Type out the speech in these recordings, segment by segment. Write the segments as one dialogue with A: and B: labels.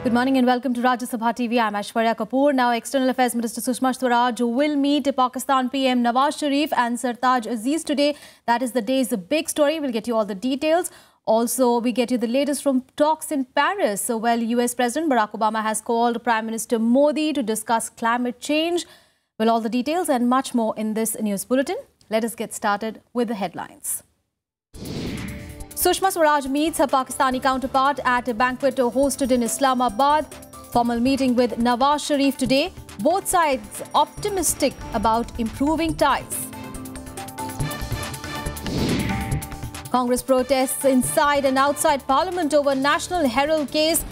A: Good morning and welcome to Rajya Sabha TV. I'm Aishwarya Kapoor. Now, External Affairs Minister Sushma Swaraj will meet Pakistan PM Nawaz Sharif and Sartaj Aziz today. That is the day's big story. We'll get you all the details. Also, we get you the latest from talks in Paris. So, US President Barack Obama has called Prime Minister Modi to discuss climate change. Well, all the details and much more in this news bulletin. Let us get started with the headlines. Sushma Swaraj meets her Pakistani counterpart at a banquet hosted in Islamabad. Formal meeting with Nawaz Sharif today. Both sides optimistic about improving ties. Congress protests inside and outside Parliament over National Herald case.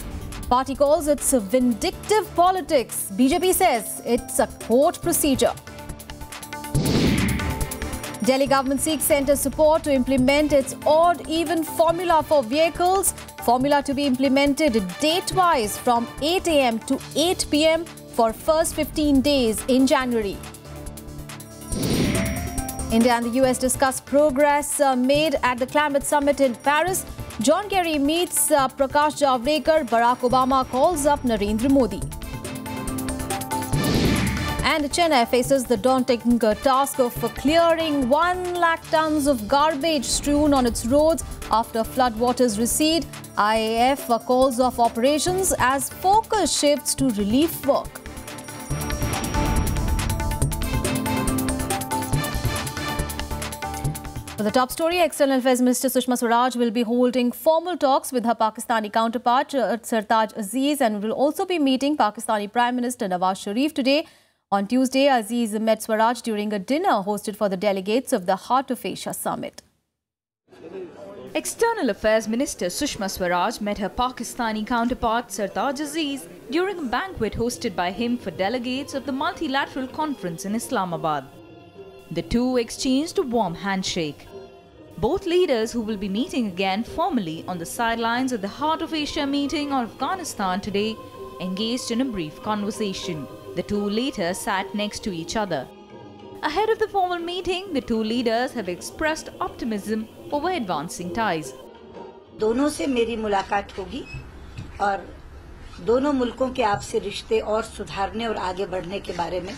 A: Party calls it vindictive politics. BJP says it's a court procedure. Delhi government seeks centre support to implement its odd-even formula for vehicles. Formula to be implemented date-wise from 8 a.m. to 8 p.m. for first 15 days in January. India and the US discuss progress made at the climate summit in Paris. John Kerry meets Prakash Javadekar. Barack Obama calls up Narendra Modi. And Chennai faces the daunting task of clearing 1 lakh tons of garbage strewn on its roads after floodwaters recede. IAF calls off operations as focus shifts to relief work. For the top story, External Affairs Minister Sushma Swaraj will be holding formal talks with her Pakistani counterpart Sartaj Aziz and will also be meeting Pakistani Prime Minister Nawaz Sharif today. On Tuesday, Aziz met Swaraj during a dinner hosted for the delegates of the Heart of Asia Summit.
B: External Affairs Minister Sushma Swaraj met her Pakistani counterpart Sartaj Aziz during a banquet hosted by him for delegates of the Multilateral Conference in Islamabad. The two exchanged a warm handshake. Both leaders, who will be meeting again formally on the sidelines of the Heart of Asia meeting on Afghanistan today, engaged in a brief conversation. The two later sat next to each other. Ahead of the formal meeting, the two leaders have expressed optimism over advancing ties.
C: दोनों से मेरी मुलाकात होगी और दोनों मुल्कों के आपसी रिश्ते और सुधारने और आगे बढ़ने के बारे में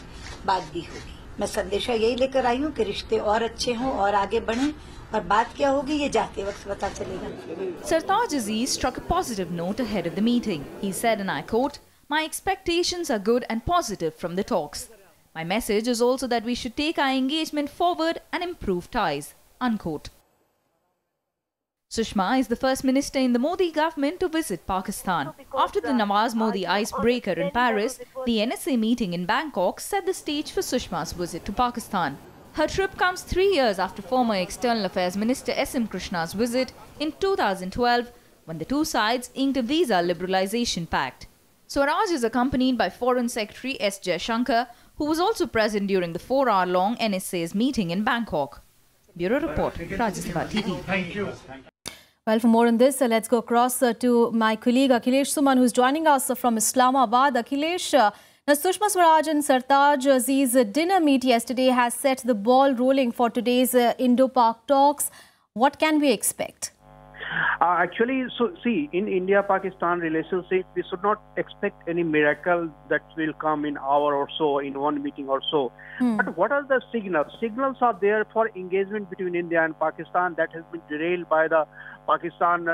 C: बात भी होगी. मैं संदेशा यही लेकर आई हूँ कि रिश्ते और अच्छे हों और आगे बढ़ें और बात क्या होगी ये जाते वक्त पता चलेगा.
B: Sartaj Aziz struck a positive note ahead of the meeting. He said, and I quote, "My expectations are good and positive from the talks. My message is also that we should take our engagement forward and improve ties." Unquote. Sushma is the first minister in the Modi government to visit Pakistan. After the Nawaz-Modi icebreaker in Paris, the NSA meeting in Bangkok set the stage for Sushma's visit to Pakistan. Her trip comes 3 years after former External Affairs Minister S.M. Krishna's visit in 2012, when the two sides inked a visa liberalization pact. Swaraj is accompanied by Foreign Secretary S. Jaishankar, who was also present during the 4-hour-long NSA's meeting in Bangkok. Bureau Report, Rajya Sabha TV.
A: Thank you. Well, for more on this, let's go across to my colleague Akhilesh Suman, who's joining us from Islamabad. Akhilesh, now Sushma Swaraj and Sartaj Aziz's dinner meet yesterday has set the ball rolling for today's Indo-Pak talks. What can we expect?
D: Actually, so see, in India-Pakistan relationship, we should not expect any miracle that will come in hour or so, in one meeting or so. But what are the signals? Signals are there for engagement between India and Pakistan that has been derailed by the Pakistan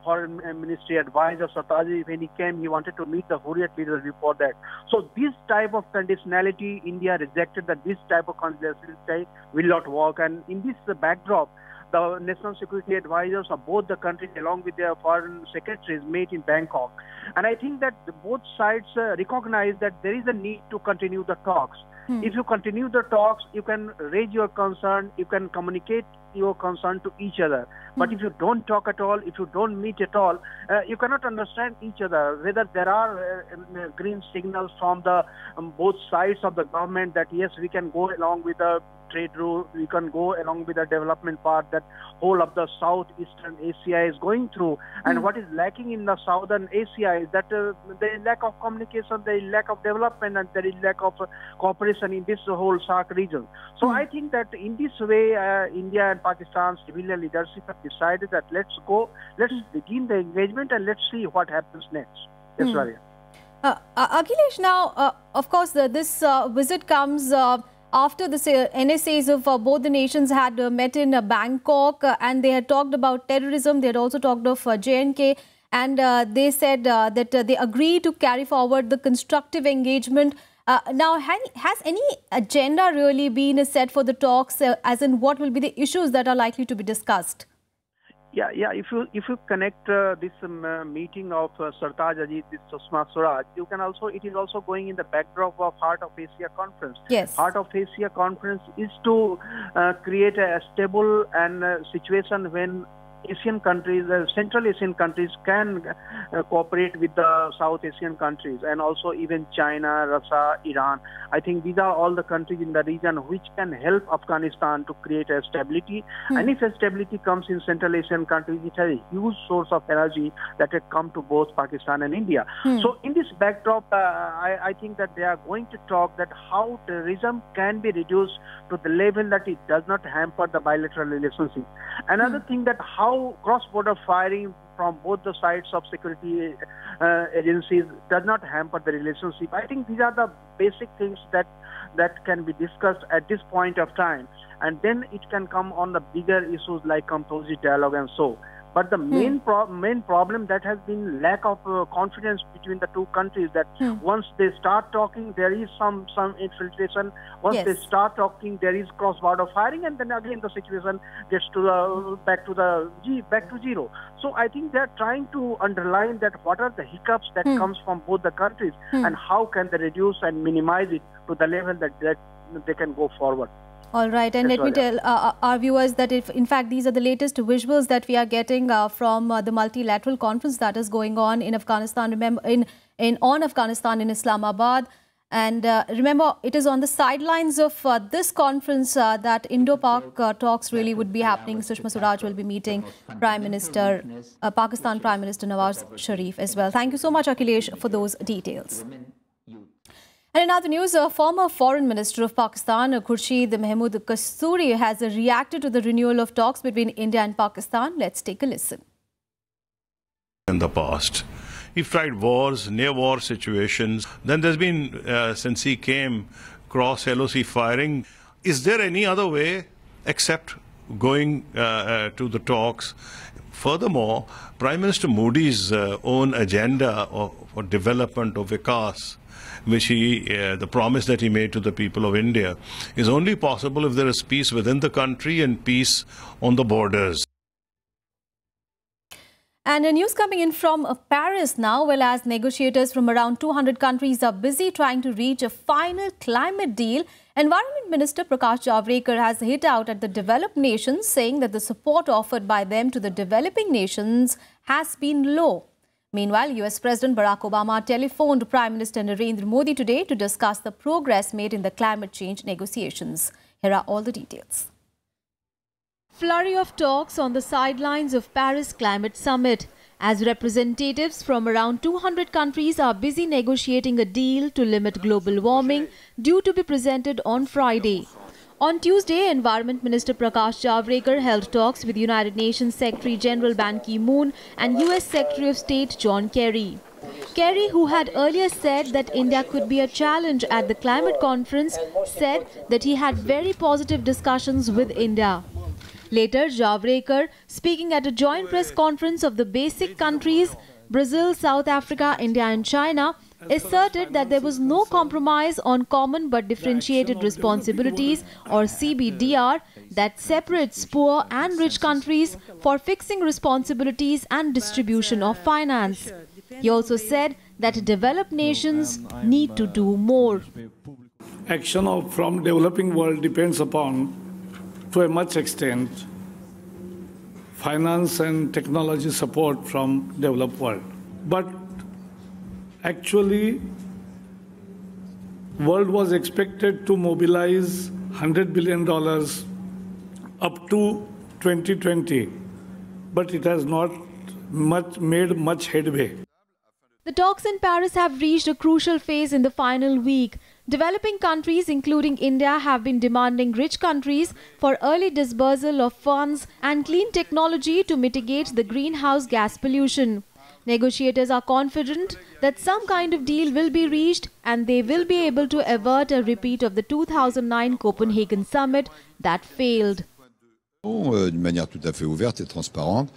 D: foreign ministry advisor Sartaj. When he came, he wanted to meet the Hurriyat leaders before that. So this type of conditionality, India rejected that this type of conditionality will not work. And in this backdrop, the national security advisors of both the countries, along with their foreign secretaries, met in Bangkok. And I think that both sides recognize that there is a need to continue the talks. If you continue the talks, you can raise your concern, you can communicate your concern to each other. But if you don't talk at all, if you don't meet at all, you cannot understand each other. Whether there are green signals from the both sides of the government that yes, we can go along with the trade route. We can go along with the development path that whole of the Southeastern Asia is going through. And what is lacking in the Southern Asia is that there is lack of communication, there is lack of development, and there is lack of cooperation in this whole SAARC region. So I think that in this way, India and Pakistan's civilian leadership have decided that let's begin the engagement and let's see what happens next. Yes, Varya.
A: Akhilesh, now, of course, this visit comes after the NSAs of both the nations had met in Bangkok and they had talked about terrorism. They had also talked of J&K, and they said that they agreed to carry forward the constructive engagement. Now, has any agenda really been set for the talks, as in what will be the issues that are likely to be discussed?
D: Yeah. If you connect this meeting of Sartaj Aziz with Sushma Swaraj, it is also going in the backdrop of Heart of Asia Conference.
A: Yes.
D: Heart of Asia Conference is to create a stable and situation when Asian countries, Central Asian countries can cooperate with the South Asian countries, and also even China, Russia, Iran. I think these are all the countries in the region which can help Afghanistan to create a stability. And if a stability comes in Central Asian countries, it has a huge source of energy that will come to both Pakistan and India. So in this backdrop, I think that they are going to talk that how terrorism can be reduced to the level that it does not hamper the bilateral relationship. Another thing, that how cross-border firing from both the sides of security agencies does not hamper the relationship. I think these are the basic things that can be discussed at this point of time, and then it can come on the bigger issues like composite dialogue and so. But the main problem that has been lack of confidence between the two countries, that once they start talking, there is some infiltration. Once they start talking, there is cross-border firing, and then again the situation gets to back to zero. So I think they are trying to underline that what are the hiccups that comes from both the countries, and how can they reduce and minimize it to the level that they can go forward.
A: All right, and let me tell our viewers that if in fact these are the latest visuals that we are getting from the multilateral conference that is going on in Afghanistan. Remember, on Afghanistan in Islamabad, and remember, it is on the sidelines of this conference that Indo-Pak talks really would be happening. Sushma Swaraj will be meeting Pakistan Prime Minister Nawaz Sharif as well. Thank you so much, Akhilesh, for those details. And in other news, former Foreign Minister of Pakistan, Khurshid Mahmood Kasturi, has reacted to the renewal of talks between India and Pakistan. Let's take a listen.
E: In the past, he's tried wars, near-war situations. Then there's been, since he came, cross-LOC firing. Is there any other way except going to the talks? Furthermore, Prime Minister Modi's own agenda for development of Vikas, which the promise that he made to the people of India, is only possible if there is peace within the country and peace on the borders.
A: And a news coming in from Paris now, well, as negotiators from around 200 countries are busy trying to reach a final climate deal, Environment Minister Prakash Javadekar has hit out at the developed nations, saying that the support offered by them to the developing nations has been low. Meanwhile, US President Barack Obama telephoned Prime Minister Narendra Modi today to discuss the progress made in the climate change negotiations. Here are all the details. Flurry of talks on the sidelines of Paris Climate Summit, as representatives from around 200 countries are busy negotiating a deal to limit global warming due to be presented on Friday. On Tuesday, Environment Minister Prakash Javadekar held talks with United Nations Secretary General Ban Ki-moon and US Secretary of State John Kerry. Kerry, who had earlier said that India could be a challenge at the climate conference, said that he had very positive discussions with India. Later, Javadekar, speaking at a joint press conference of the BASIC countries, Brazil, South Africa, India and China, asserted that there was no compromise on common but differentiated responsibilities, or CBDR, that separates poor and rich countries for fixing responsibilities and distribution of finance. He also said that developed nations need to do more.
F: Action from developing world depends upon, to a much extent, finance and technology support from developed world. But actually, world was expected to mobilize $100 billion up to 2020, but it has not made much headway.
A: The talks in Paris have reached a crucial phase in the final week. Developing countries, including India, have been demanding rich countries for early disbursal of funds and clean technology to mitigate the greenhouse gas pollution. Negotiators are confident that some kind of deal will be reached and they will be able to avert a repeat of the 2009 Copenhagen summit that failed.
G: D'une manière tout à fait ouverte et transparente,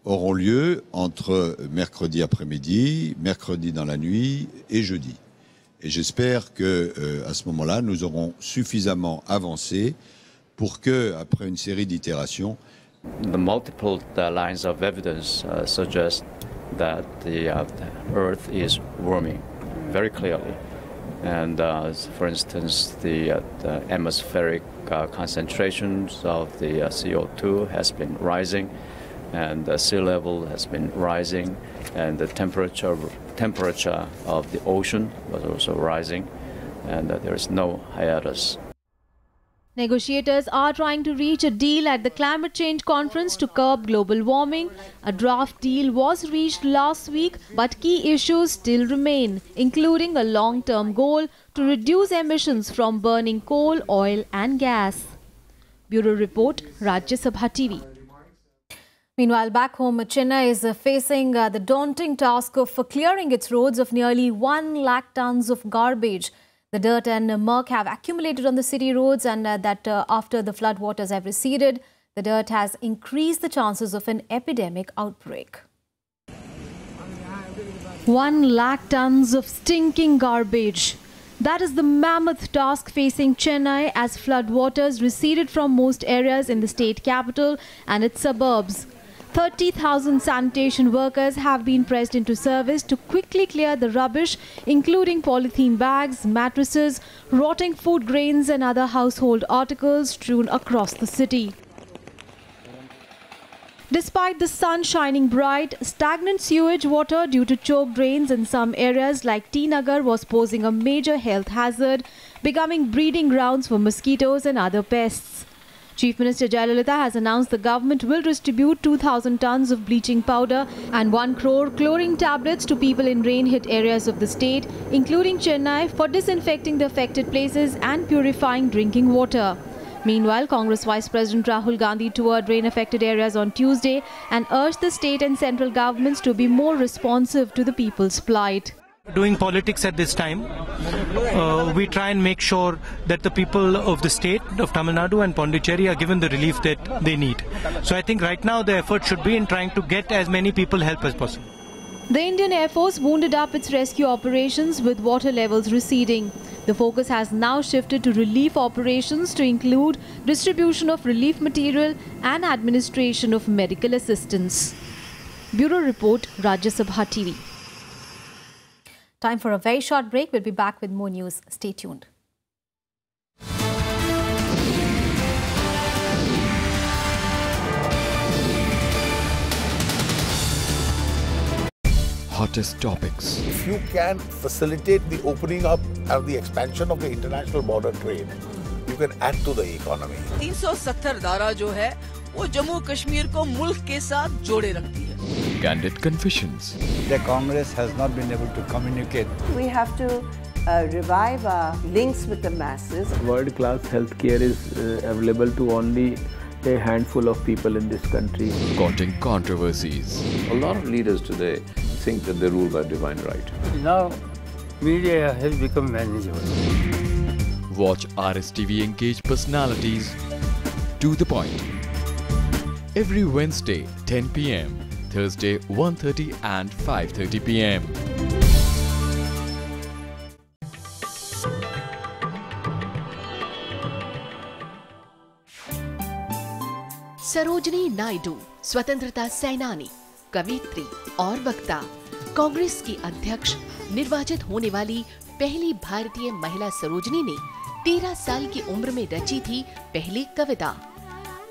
G: auront lieu entre mercredi après-midi, mercredi dans la nuit et jeudi. Et j'espère que à ce moment-là, nous aurons suffisamment avancé pour que, après une série d'itérations,
H: the multiple lines of evidence suggest that the Earth is warming very clearly, and for instance, the atmospheric concentrations of the CO2 has been rising, and the sea level has been rising, and the temperature of the ocean was also rising, and there is no hiatus.
A: Negotiators are trying to reach a deal at the climate change conference to curb global warming. A draft deal was reached last week, but key issues still remain, including a long-term goal to reduce emissions from burning coal, oil and gas. Bureau Report, Rajya Sabha TV. Meanwhile, back home, Chennai is facing the daunting task of clearing its roads of nearly 1 lakh tons of garbage. The dirt and murk have accumulated on the city roads, and after the floodwaters have receded, the dirt has increased the chances of an epidemic outbreak. 1 lakh tons of stinking garbage. That is the mammoth task facing Chennai as floodwaters receded from most areas in the state capital and its suburbs. 30,000 sanitation workers have been pressed into service to quickly clear the rubbish, including polythene bags, mattresses, rotting food grains and other household articles strewn across the city. Despite the sun shining bright, stagnant sewage water due to choked drains in some areas like T Nagar was posing a major health hazard, becoming breeding grounds for mosquitoes and other pests. Chief Minister Jayalalitha has announced the government will distribute 2,000 tons of bleaching powder and 1 crore chlorine tablets to people in rain-hit areas of the state, including Chennai, for disinfecting the affected places and purifying drinking water. Meanwhile, Congress Vice President Rahul Gandhi toured rain-affected areas on Tuesday and urged the state and central governments to be more responsive to the people's plight.
I: Doing politics at this time, we try and make sure that the people of the state of Tamil Nadu and Pondicherry are given the relief that they need. So I think right now the effort should be in trying to get as many people help as possible.
A: The Indian Air Force wounded up its rescue operations with water levels receding. The focus has now shifted to relief operations to include distribution of relief material and administration of medical assistance. Bureau Report, Rajya Sabha TV. Time for a very short break. We'll be back with more news. Stay tuned.
J: Hottest topics.
K: If you can facilitate the opening up and the expansion of the international border trade, you can add to the economy.
L: 370 धारा जो है वो जम्मू कश्मीर को मुल्क के साथ जोड़े रखती है.
J: Candid confessions.
M: The Congress has not been able to communicate.
N: We have to revive our links with the masses.
O: World-class healthcare is available to only a handful of people in this country.
J: Causing controversies.
P: A lot of leaders today think that they rule by divine right.
Q: Now, media has become manageable.
J: Watch RSTV engaged personalities to the point. Every Wednesday, 10 p.m. Thursday, 1:30 and 5:30 p.m.
R: Sarojini Naidu, स्वतंत्रता सेनानी, कवयित्री और वक्ता, कांग्रेस की अध्यक्ष निर्वाचित होने वाली पहली भारतीय महिला सरोजिनी ने 13 साल की उम्र में रची थी पहली कविता।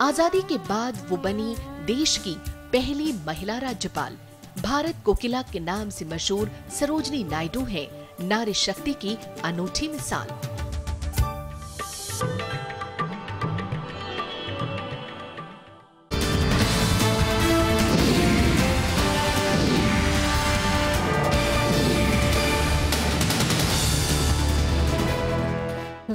R: आजादी के बाद वो बनी देश की पहली महिला राज्यपाल। भारत कोकिला के नाम से मशहूर सरोजिनी नायडू हैं नारी शक्ति की अनूठी मिसाल।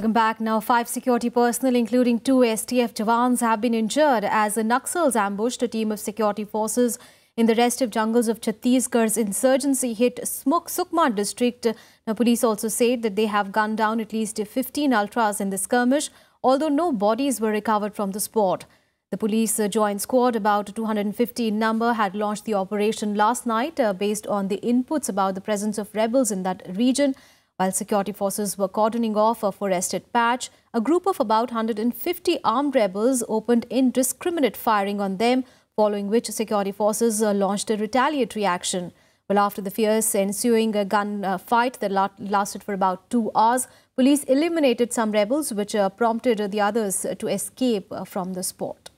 A: Welcome back. Now, 5 security personnel, including 2 STF jawans, have been injured as the Naxals ambushed a team of security forces in the restive jungles of Chhattisgarh's insurgency hit Sukma district. Now, police also said that they have gunned down at least 15 ultras in the skirmish, although no bodies were recovered from the spot. The police joint squad, about 250 in number, had launched the operation last night based on the inputs about the presence of rebels in that region. While security forces were cordoning off a forested patch, a group of about 150 armed rebels opened indiscriminate firing on them, following which security forces launched a retaliatory action. Well, after the fierce ensuing gunfight that lasted for about 2 hours, police eliminated some rebels, which prompted the others to escape from the spot.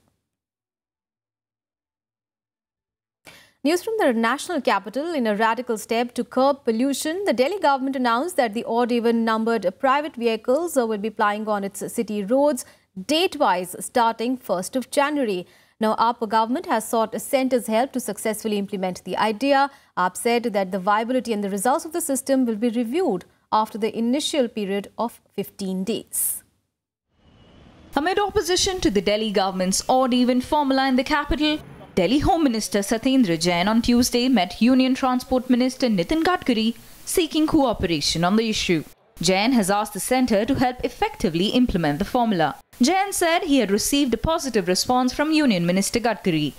A: News from the national capital. In a radical step to curb pollution, the Delhi government announced that the odd-even numbered private vehicles will be plying on its city roads date-wise starting 1st of January. Now, AAP government has sought a centre's help to successfully implement the idea. AAP said that the viability and the results of the system will be reviewed after the initial period of 15 days.
B: Amid opposition to the Delhi government's odd-even formula in the capital, Delhi Home Minister Satyendra Jain on Tuesday met Union Transport Minister Nitin Gadkari seeking cooperation on the issue. Jain has asked the centre to help effectively implement the formula. Jain said he had received a positive response from Union Minister Gadkari.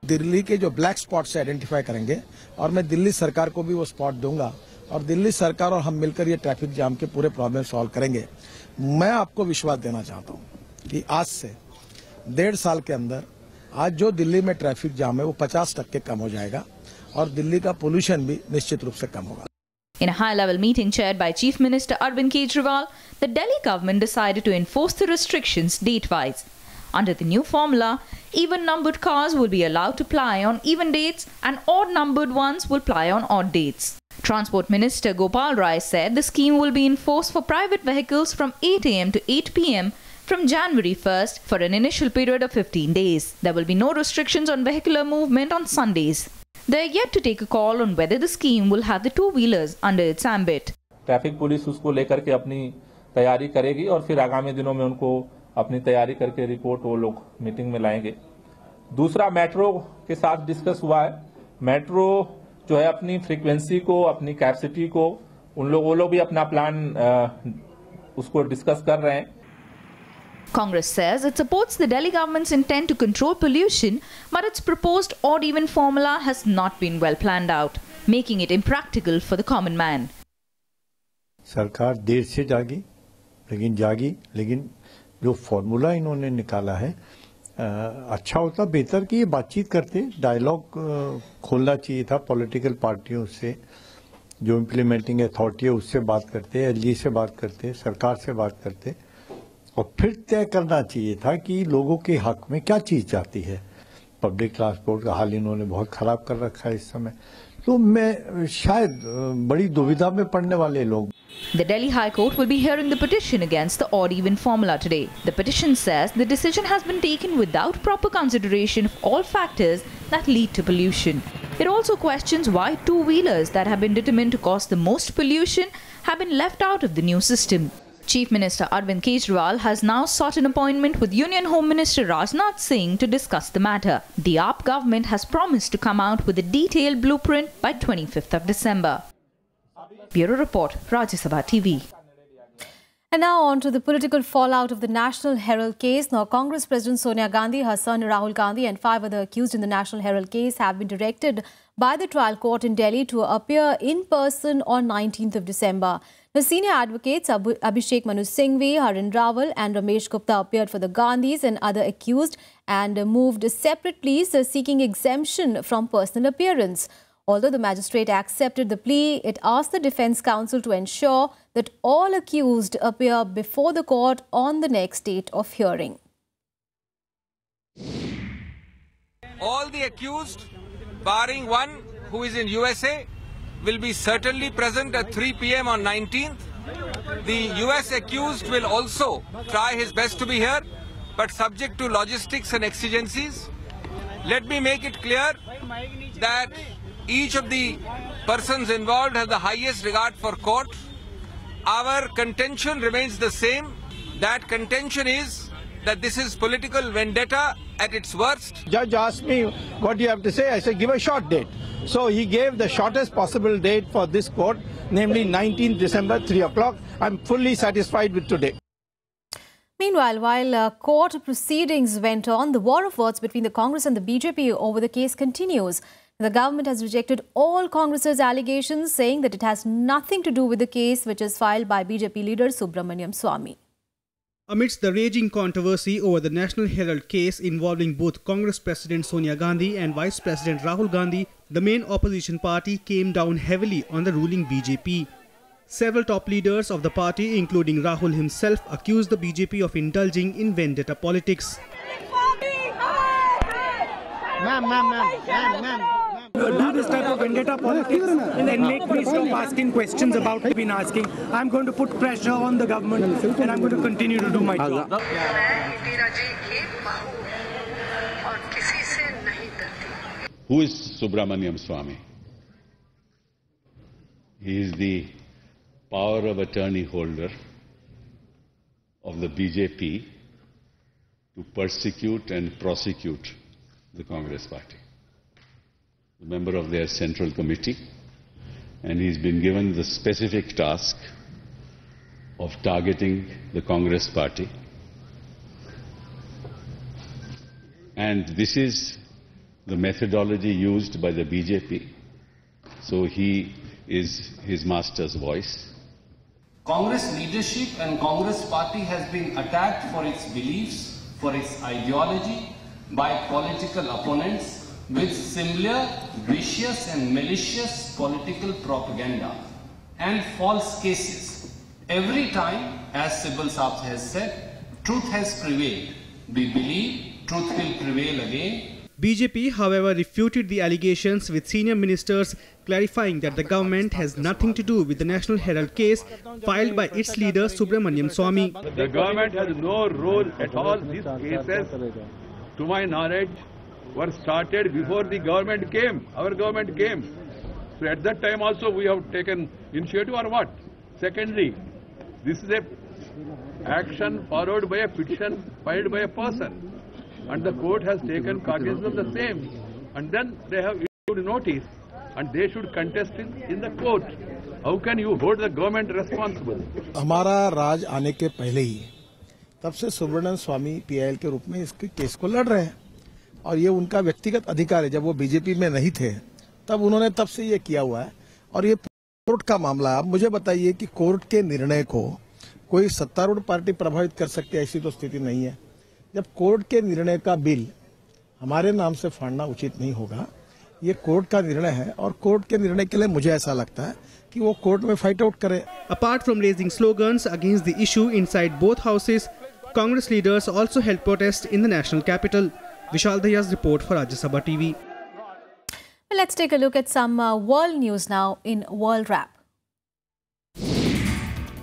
S: Delhi के जो black spot से identify करेंगे और मैं दिल्ली सरकार को भी वो स्पॉट दूंगा और दिल्ली सरकार और हम मिलकर ये ट्रैफिक जाम के पूरे प्रॉब्लम सॉल्व करेंगे। मैं आपको विश्वास देना चाहता हूँ कि आज से 1.5 साल के अंदर आज जो दिल्ली में ट्रैफिक जाम है वो 50% कम हो जाएगा और दिल्ली का पोल्यूशन भी निश्चित रूप से कम होगा।
B: In a high-level meeting chaired by Chief Minister Arvind Kejriwal, the Delhi government decided to enforce the restrictions date-wise. Under the new formula, even-numbered cars will be allowed to ply on even dates and odd-numbered ones will ply on odd dates. Transport Minister Gopal Rai said the scheme will be enforced for private vehicles from 8 a.m. to 8 p.m. from January 1st for an initial period of 15 days. There will be no restrictions on vehicular movement on Sundays. They are yet to take a call on whether the scheme will have the two-wheelers under its ambit.
T: Traffic police उसको लेकर के अपनी तैयारी करेगी और फिर आगामी दिनों में उनको अपनी तैयारी करके रिपोर्ट वो लोग मीटिंग में लाएंगे। दूसरा, मेट्रो के साथ डिस्कस हुआ है। मेट्रो जो है अपनी फ्रीक्वेंसी को, अपनी कैपेसिटी को, वो लोग भी अपना प्लान उसको डिस्कस कर रहे हैं।
B: Congress says it supports the Delhi government's intent to control pollution, but its proposed odd-even formula has not been well planned out, making it impractical for the common man.
M: सरकार देर से जागी, लेकिन जो formula इन्होंने निकाला है अच्छा होता, बेहतर कि ये बातचीत करते, डायलॉग खोलना चाहिए था पॉलिटिकल पार्टियों से, जो इम्प्लीमेंटिंग अथॉरिटी है उससे बात करते, एलजी से बात करते, सरकार से बात करते और फिर तय करना चाहिए था कि लोगों के हक में क्या चीज चाहती है। पब्लिक ट्रांसपोर्ट का हाल इन्होंने बहुत खराब कर रखा है इस समय, तो मैं शायद बड़ी दुविधा में पड़ने वाले लोग।
B: The Delhi High Court will be hearing the petition against the odd-even formula today. The petition says the decision has been taken without proper consideration of all factors that lead to pollution. It also questions why two-wheelers that have been determined to cause the most pollution have been left out of the new system. Chief Minister Arvind Kejriwal has now sought an appointment with Union Home Minister Rajnath Singh to discuss the matter. The AAP government has promised to come out with a detailed blueprint by 25th of December. Bureau Report, Rajya Sabha TV.
A: And now on to the political fallout of the National Herald case. Now, Congress President Sonia Gandhi, her son Rahul Gandhi and 5 other accused in the National Herald case have been directed by the trial court in Delhi to appear in person on 19th of December. The senior advocates Abhishek Manu Singhvi, Harin Rawal and Ramesh Gupta appeared for the Gandhis and other accused and moved separate pleas seeking exemption from personal appearance. Although the magistrate accepted the plea, it asked the defence counsel to ensure that all accused appear before the court on the next date of hearing.
U: All the accused, barring one who is in USA, will be certainly present at 3 p.m. on 19th. The US accused will also try his best to be here, but subject to logistics and exigencies. Let me make it clear that each of the persons involved has the highest regard for court. our contention remains the same. That contention is that this is political vendetta at its worst.
S: Judge asked me, what do you have to say? I said, give a short date. So he gave the shortest possible date for this court, namely 19th December, 3 o'clock. I'm fully satisfied with today.
A: Meanwhile, while court proceedings went on, the war of words between the Congress and the BJP over the case continues. The government has rejected all Congress's allegations, saying that it has nothing to do with the case which is filed by BJP leader Subramaniam Swamy.
C: Amidst the raging controversy over the National Herald case involving both Congress President Sonia Gandhi and Vice President Rahul Gandhi, the main opposition party came down heavily on the ruling BJP. Several top leaders of the party, including Rahul himself, accused the BJP of indulging in vendetta politics.
I: Do this type of vendetta politics and then make me stop asking questions about what I've been asking. I'm going to put pressure on the government and I'm going to continue to do my job.
V: Who is Subramaniam Swamy? He is the power of attorney holder of the BJP to persecute and prosecute the Congress party. A member of their central committee, and he's been given the specific task of targeting the Congress party. And this is the methodology used by the BJP. So he is his master's voice.
W: Congress leadership and Congress party has been attacked for its beliefs, for its ideology by political opponents with similar vicious and malicious political propaganda and false cases. Every time, as Sibbal Saab has said, truth has prevailed. We believe truth will prevail again.
C: BJP, however, refuted the allegations, with senior ministers clarifying that the government has nothing to do with the National Herald case filed by its leader Subramaniam Swamy.
P: The government has no role at all. These cases, to my knowledge, were started before the government came, our government came. So at that time also we have taken initiative or what? Secondly, this is a action followed by a petition filed by a person, and the court has taken cognizance of the same, and then they have issued notice and they should contest it in the court. How can you hold the government responsible?
S: हमारा राज आने के पहले ही तब से सुब्रमण्यम स्वामी PIL के रूप में इसके केस को लड़ रहे हैं और ये उनका व्यक्तिगत अधिकार है। जब वो बीजेपी में नहीं थे तब उन्होंने तब से ये किया हुआ है और ये कोर्ट का मामला है। अब मुझे बताइए कि कोर्ट के निर्णय को कोई सत्तारूढ़ पार्टी प्रभावित कर सकती है, ऐसी तो स्थिति नहीं है। जब कोर्ट के निर्णय का बिल हमारे नाम से फाड़ना उचित नहीं होगा। ये कोर्ट का निर्णय है और कोर्ट के निर्णय के लिए मुझे ऐसा लगता है कि वो कोर्ट में फाइट आउट करे।
C: Apart from raising slogans against the issue inside both houses, Congress leaders also held protests in the national capital. Vishal Dahiya's report for Rajya Sabha TV.
A: Let's take a look at some world news now in World Wrap.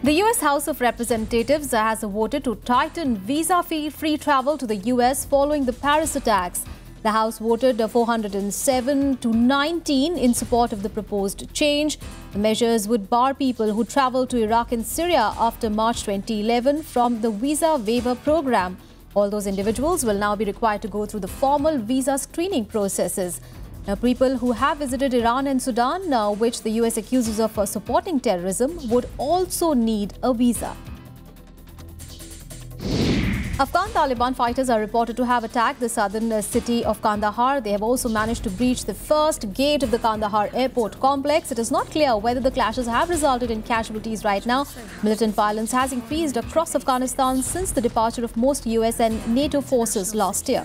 A: The US House of Representatives has voted to tighten visa-free travel to the US following the Paris attacks. The House voted 407 to 19 in support of the proposed change. The measures would bar people who traveled to Iraq and Syria after March 2011 from the visa waiver program. All those individuals will now be required to go through the formal visa screening processes. Now, people who have visited Iran and Sudan, which the US accuses of supporting terrorism, would also need a visa. Afghan Taliban fighters are reported to have attacked the southern city of Kandahar. They have also managed to breach the first gate of the Kandahar airport complex. It is not clear whether the clashes have resulted in casualties right now. Militant violence has increased across Afghanistan since the departure of most US and NATO forces last year.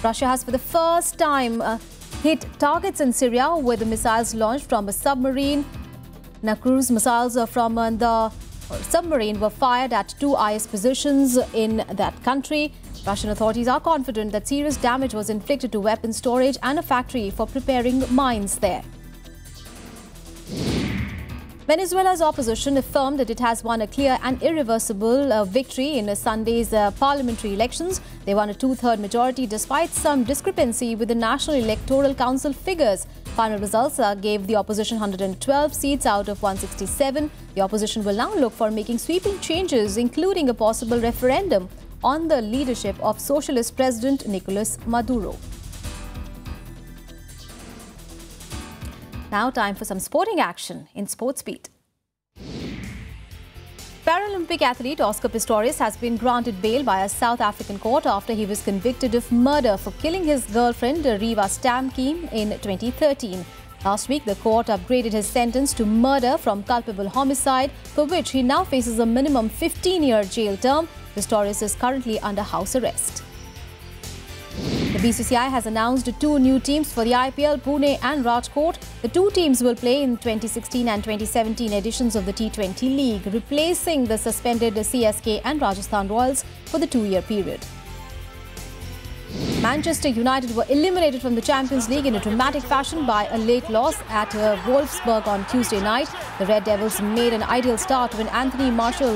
A: Russia has for the first time hit targets in Syria with the missiles launched from a submarine. Now, cruise missiles from the submarine were fired at 2 IS positions in that country. Russian authorities are confident that serious damage was inflicted to weapon storage and a factory for preparing mines there. Venezuela's opposition affirmed that it has won a clear and irreversible victory in Sunday's parliamentary elections. They won a 2/3 majority despite some discrepancy with the National Electoral Council figures. Final results gave the opposition 112 seats out of 167. The opposition will now look for making sweeping changes, including a possible referendum on the leadership of Socialist President Nicolas Maduro. Now time for some sporting action in Sports Beat. Paralympic athlete Oscar Pistorius has been granted bail by a South African court after he was convicted of murder for killing his girlfriend Riva Stamkeen in 2013. Last week, the court upgraded his sentence to murder from culpable homicide, for which he now faces a minimum 15-year jail term. Pistorius is currently under house arrest. The BCCI has announced 2 new teams for the IPL, Pune and Rajkot. The 2 teams will play in 2016 and 2017 editions of the T20 League, replacing the suspended CSK and Rajasthan Royals for the 2-year period. Manchester United were eliminated from the Champions League in a dramatic fashion by a late loss at Wolfsburg on Tuesday night. The Red Devils made an ideal start when Anthony Martial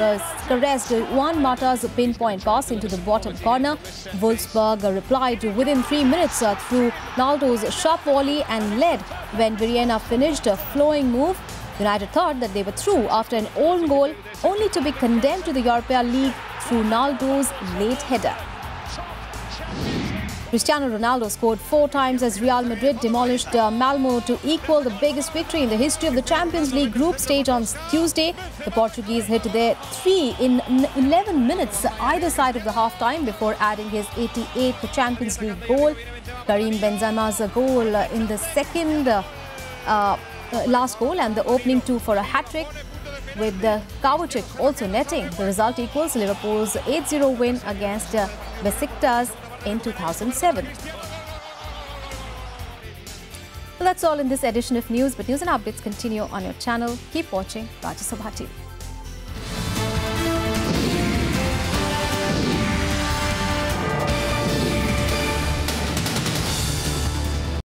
A: caressed Juan Mata's pinpoint pass into the bottom corner. Wolfsburg replied within 3 minutes through Naldo's sharp volley and led when Viriena finished a flowing move. United thought that they were through after an own goal, only to be condemned to the Europa League through Naldo's late header. Cristiano Ronaldo scored 4 times as Real Madrid demolished Malmo to equal the biggest victory in the history of the Champions League group stage on Tuesday. The Portuguese hit their 3 in 11 minutes either side of the half-time before adding his 88th Champions League goal. Karim Benzema's goal in the second last goal and the opening 2 for a hat-trick, with Kovacic also netting. The result equals Liverpool's 8-0 win against Besiktas in 2007. Well, that's all in this edition of news, but news and updates continue on your channel. Keep watching Rajya Sabha TV.